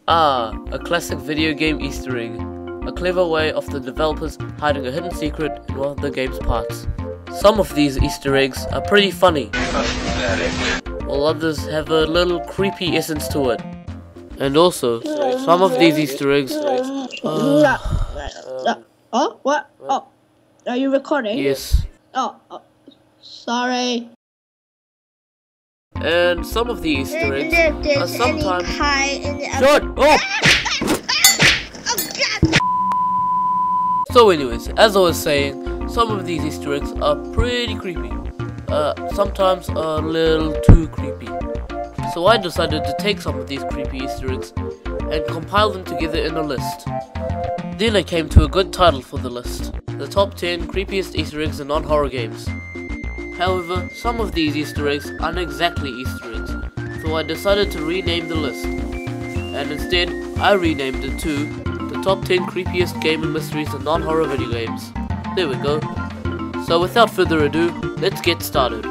A classic video game Easter egg. A clever way of the developers hiding a hidden secret in one of the game's parts. Some of these Easter eggs are pretty funny, while others have a little creepy essence to it. And also, some of these Easter eggs... Oh, what? Oh, are you recording? Yes. Oh, sorry. And some of the Easter eggs are sometimes... Shut up! So anyways, as I was saying, some of these Easter eggs are pretty creepy. Sometimes a little too creepy. So I decided to take some of these creepy Easter eggs and compile them together in a list. Then I came to a good title for the list: the top 10 creepiest Easter eggs in non-horror games. However, some of these Easter eggs aren't exactly Easter eggs, so I decided to rename the list. And instead, I renamed it to the top 10 creepiest game and mysteries in non-horror video games. There we go. So without further ado, let's get started.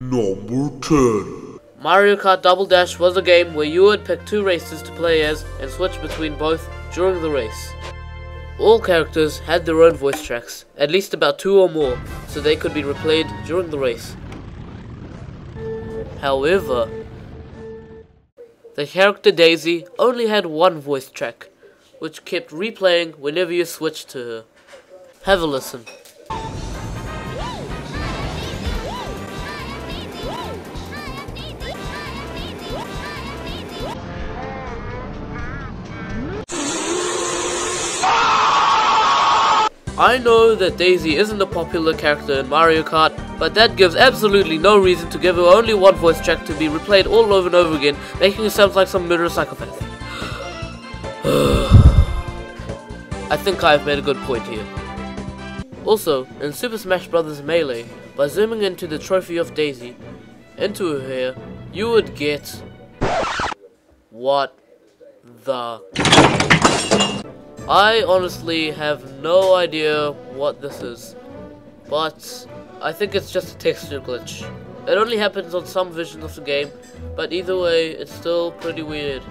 Number 10. Mario Kart Double Dash was a game where you would pick two races to play as and switch between both during the race. All characters had their own voice tracks, at least about 2 or more, so they could be replayed during the race. However, the character Daisy only had one voice track, which kept replaying whenever you switched to her. Have a listen. I know that Daisy isn't a popular character in Mario Kart, but that gives absolutely no reason to give her only one voice track to be replayed all over and over again, making her sound like some murderous psychopath. I think I've made a good point here. Also, in Super Smash Bros. Melee, by zooming into the trophy of Daisy, into her hair, you would get... what the... I honestly have no idea what this is, but I think it's just a texture glitch. It only happens on some versions of the game, but either way, it's still pretty weird.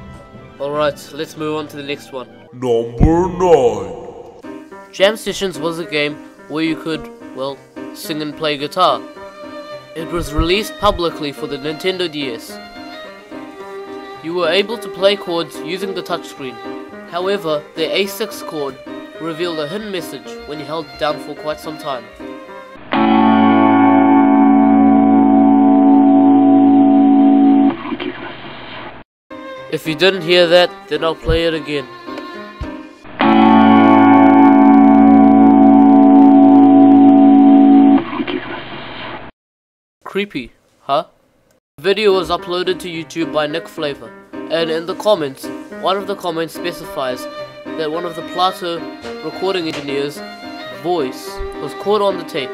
Alright, let's move on to the next one. Number 9. Jam Sessions was a game where you could, well, sing and play guitar. It was released publicly for the Nintendo DS. You were able to play chords using the touchscreen. However, the A6 chord revealed a hidden message when you held it down for quite some time. If you didn't hear that, then I'll play it again. Creepy, huh? The video was uploaded to YouTube by Nick Flavor, and in the comments, one of the comments specifies that one of the Plato recording engineer's voice was caught on the tape.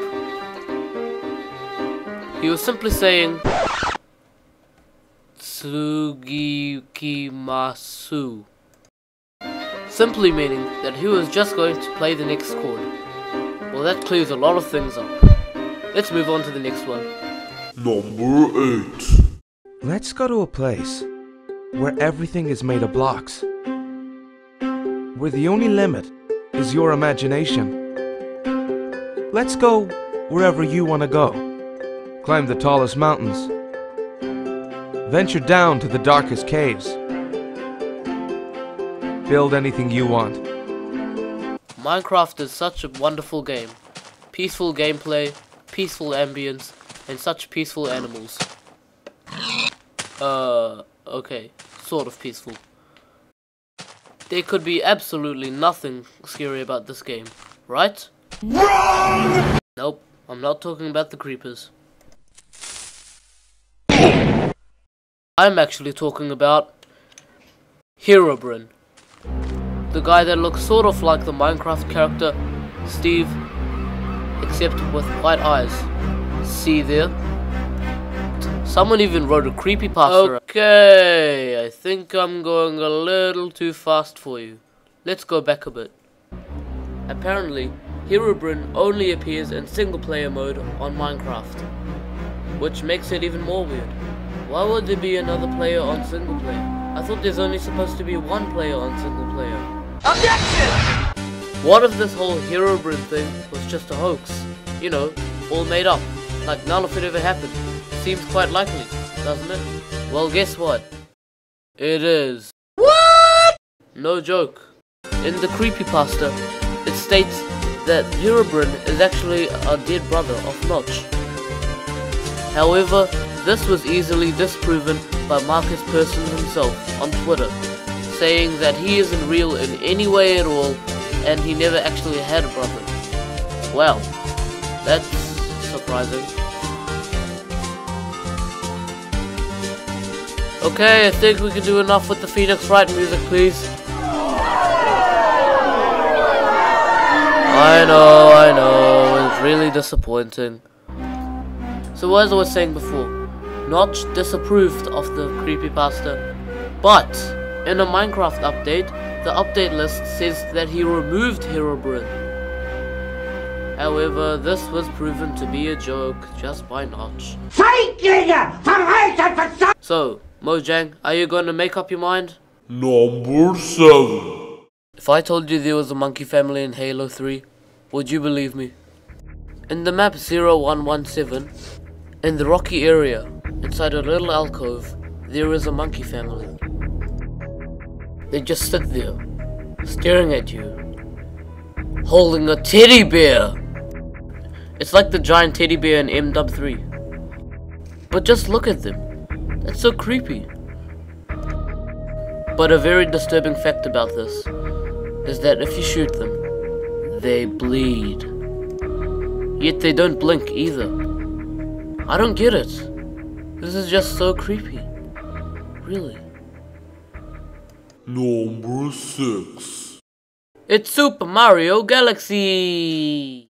He was simply saying Tsugikimasu, simply meaning that he was just going to play the next chord. Well, that clears a lot of things up. Let's move on to the next one. Number 8. Let's go to a place where everything is made of blocks, where the only limit is your imagination. Let's go wherever you want to go. Climb the tallest mountains. Venture down to the darkest caves. Build anything you want. Minecraft is such a wonderful game. Peaceful gameplay, peaceful ambience, and such peaceful animals. Okay, sort of peaceful. There could be absolutely nothing scary about this game, right? Wrong! Nope, I'm not talking about the creepers. I'm actually talking about Herobrine, the guy that looks sort of like the Minecraft character Steve, except with white eyes. See there? Someone even wrote a creepypasta. Okay, I think I'm going a little too fast for you. Let's go back a bit. Apparently, Herobrine only appears in single player mode on Minecraft, which makes it even more weird. Why would there be another player on single player? I thought there's only supposed to be one player on single player. Objection! What if this whole Herobrine thing was just a hoax? You know, all made up, like none of it ever happened. Seems quite likely, doesn't it? Well, guess what? It is. What? No joke. In the creepypasta, it states that Herobrine is actually a dead brother of Notch. However, this was easily disproven by Marcus Persson himself on Twitter, saying that he isn't real in any way at all, and he never actually had a brother. Wow, that's surprising. Okay, I think we can do enough with the Phoenix Wright music, please. I know, it's really disappointing. So as I was saying before, Notch disapproved of the creepypasta, but in a Minecraft update, the update list says that he removed Herobrine. However, this was proven to be a joke just by Notch. So, Mojang, are you going to make up your mind? Number 7. If I told you there was a monkey family in Halo 3, would you believe me? In the map 0117, in the rocky area, inside a little alcove, there is a monkey family. They just sit there, staring at you, holding a teddy bear. It's like the giant teddy bear in MW3. But just look at them. That's so creepy. But a very disturbing fact about this is that if you shoot them, they bleed. Yet they don't blink either. I don't get it. This is just so creepy. Really. Number 6. It's Super Mario Galaxy!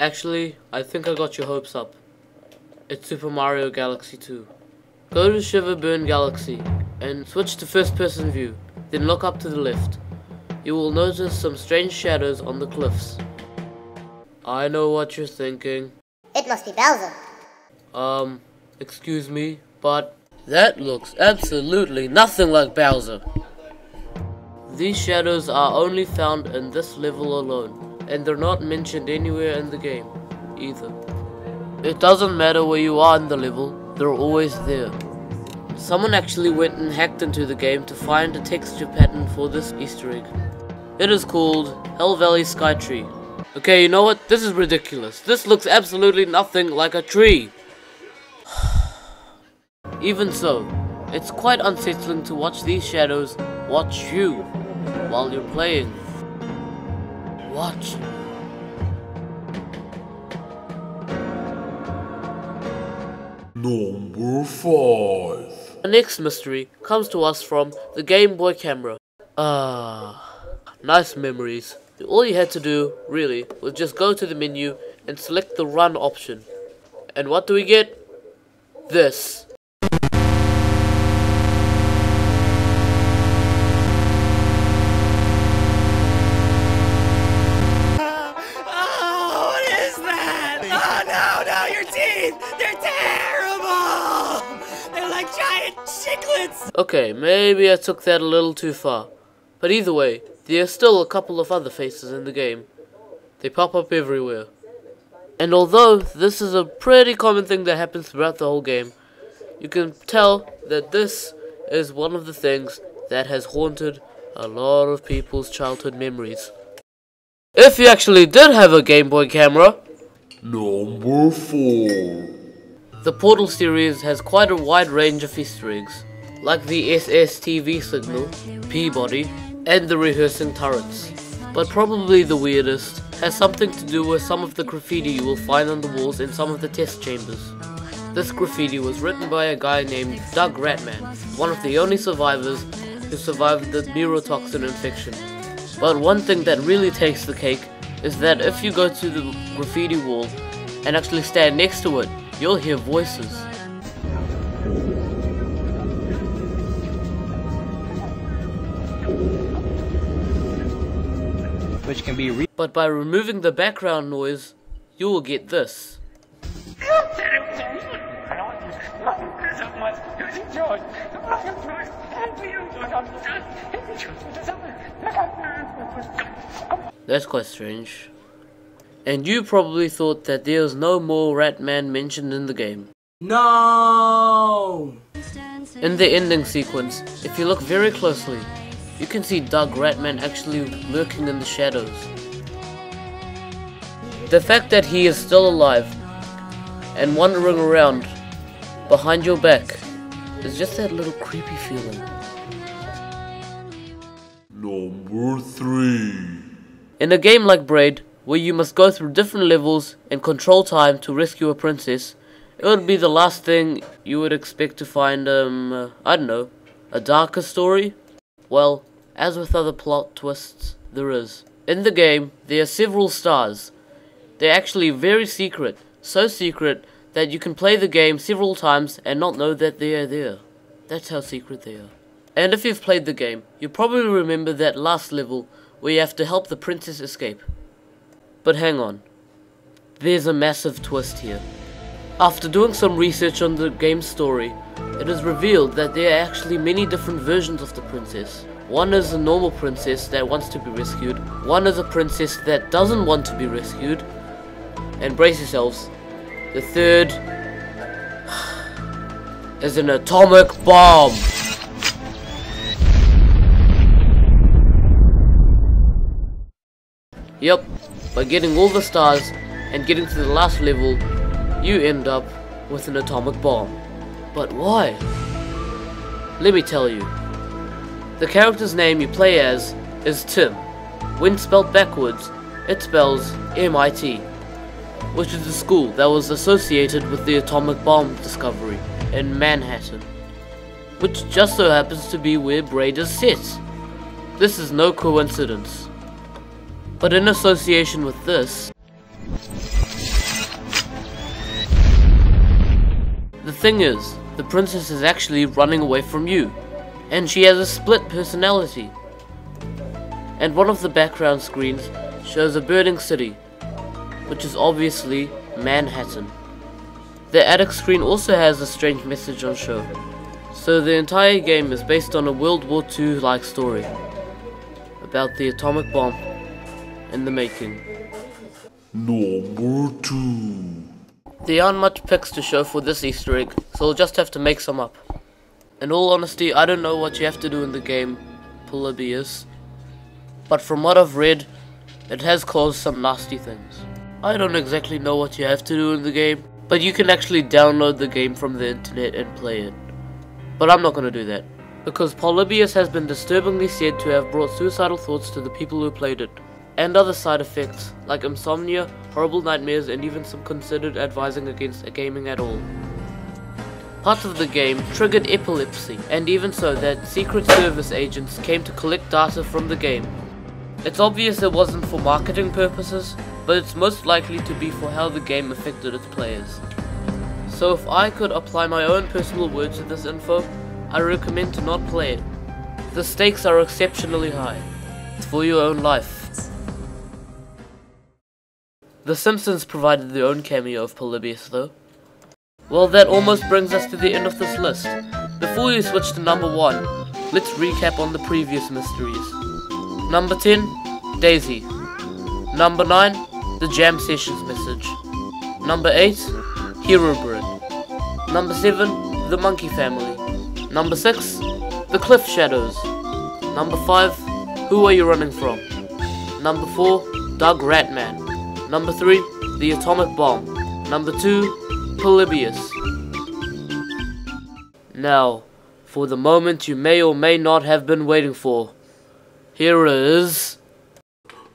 Actually, I think I got your hopes up. It's Super Mario Galaxy 2. Go to Shiverburn Galaxy and switch to first person view, then look up to the left. You will notice some strange shadows on the cliffs. I know what you're thinking. It must be Bowser. Excuse me, but that looks absolutely nothing like Bowser. These shadows are only found in this level alone, and they're not mentioned anywhere in the game, either. It doesn't matter where you are in the level, they're always there. Someone actually went and hacked into the game to find a texture pattern for this Easter egg. It is called Hell Valley Skytree. Okay, you know what? This is ridiculous. This looks absolutely nothing like a tree. Even so, it's quite unsettling to watch these shadows watch you while you're playing. Watch. Number 5. The next mystery comes to us from the Game Boy camera. Nice memories. All you had to do, really, was just go to the menu and select the run option. And what do we get? This. What is that? Oh no, your teeth! They're terrible! They're like giant chiclets! Okay, maybe I took that a little too far. But either way, there are still a couple of other faces in the game. They pop up everywhere. And although this is a pretty common thing that happens throughout the whole game, you can tell that this is one of the things that has haunted a lot of people's childhood memories. If you actually did have a Game Boy camera, Number 4. the Portal series has quite a wide range of Easter eggs, like the SSTV signal, Peabody, and the rehearsing turrets. But probably the weirdest has something to do with some of the graffiti you will find on the walls in some of the test chambers. This graffiti was written by a guy named Doug Rattman, one of the only survivors who survived the neurotoxin infection. But one thing that really takes the cake is that if you go to the graffiti wall and actually stand next to it, you'll hear voices. Which can be But by removing the background noise, you will get this. That's quite strange. And you probably thought that there was no more Rattman mentioned in the game. No! In the ending sequence, if you look very closely, you can see Doug Rattman actually lurking in the shadows. The fact that he is still alive and wandering around behind your back is just that little creepy feeling. Number 3. In a game like Braid, where you must go through different levels and control time to rescue a princess, it would be the last thing you would expect to find, I don't know, a darker story? Well, as with other plot twists, there is. In the game, there are several stars. They're actually very secret, so secret that you can play the game several times and not know that they are there. That's how secret they are. And if you've played the game, you probably remember that last level where you have to help the princess escape. But hang on, there's a massive twist here. After doing some research on the game's story, it is revealed that there are actually many different versions of the princess. One is a normal princess that wants to be rescued, one is a princess that doesn't want to be rescued, and brace yourselves, the third is an atomic bomb. Yep, by getting all the stars and getting to the last level, you end up with an atomic bomb. But why? Let me tell you. The character's name you play as is Tim. When spelled backwards, it spells MIT, which is the school that was associated with the atomic bomb discovery in Manhattan, which just so happens to be where Braid is set. This is no coincidence. But in association with this, the thing is, the princess is actually running away from you, and she has a split personality. And one of the background screens shows a burning city, which is obviously Manhattan. The attic screen also has a strange message on show, so the entire game is based on a World War II-like story about the atomic bomb in the making. Number 2. There aren't much pics to show for this Easter egg, so we'll just have to make some up. In all honesty, I don't know what you have to do in the game, Polybius, but from what I've read, it has caused some nasty things. I don't exactly know what you have to do in the game, but you can actually download the game from the internet and play it. But I'm not going to do that, because Polybius has been disturbingly said to have brought suicidal thoughts to the people who played it, and other side effects like insomnia, horrible nightmares, and even some considered advising against gaming at all. Parts of the game triggered epilepsy, and even so that Secret Service agents came to collect data from the game. It's obvious it wasn't for marketing purposes, but it's most likely to be for how the game affected its players. So if I could apply my own personal words to this info, I recommend to not play it. The stakes are exceptionally high. It's for your own life. The Simpsons provided their own cameo of Polybius though. Well, that almost brings us to the end of this list. Before we switch to number 1, let's recap on the previous mysteries. Number 10, Daisy. Number 9, the Jam Sessions message. Number 8, Hero Bird. Number 7, the Monkey Family. Number 6, the Cliff Shadows. Number 5, Who Are You Running From? Number 4, Doug Rattman. Number 3, the Atomic Bomb. Number 2, Polybius. Now, for the moment you may or may not have been waiting for. Here is...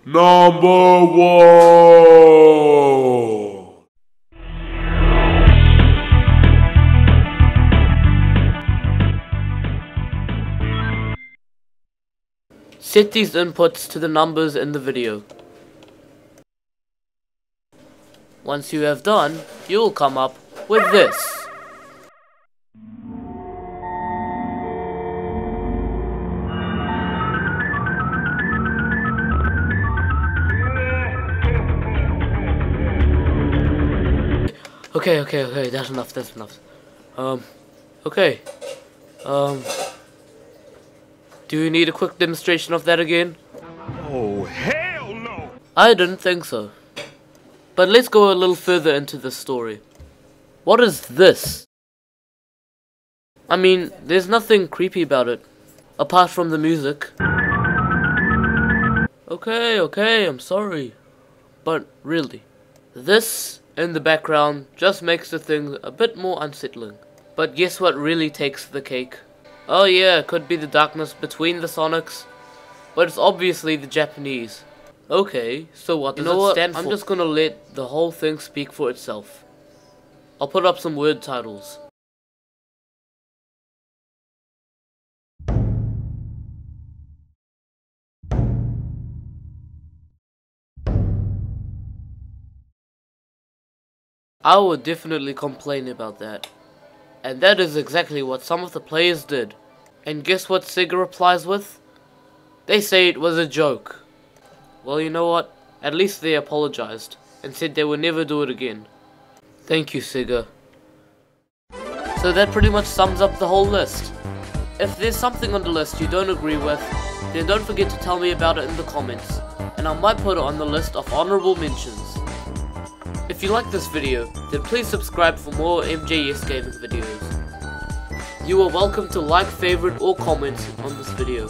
Number 1. Set these inputs to the numbers in the video. Once you have done, you will come up with this. Okay, that's enough. Okay. Do you need a quick demonstration of that again? Oh, hell no! I didn't think so. But let's go a little further into the story. What is this? I mean, there's nothing creepy about it, apart from the music. Okay, I'm sorry. But really, this in the background just makes the thing a bit more unsettling. But guess what really takes the cake? Oh yeah, it could be the darkness between the Sonics, but it's obviously the Japanese. Okay, so what does it stand for? I'm just gonna let the whole thing speak for itself. I'll put up some word titles. I would definitely complain about that. And that is exactly what some of the players did. And guess what Sega replies with? They say it was a joke. Well, you know what? At least they apologized and said they would never do it again. Thank you, Sega. So that pretty much sums up the whole list. If there's something on the list you don't agree with, then don't forget to tell me about it in the comments, and I might put it on the list of honorable mentions. If you like this video, then please subscribe for more MJS gaming videos. You are welcome to like, favorite, or comment on this video.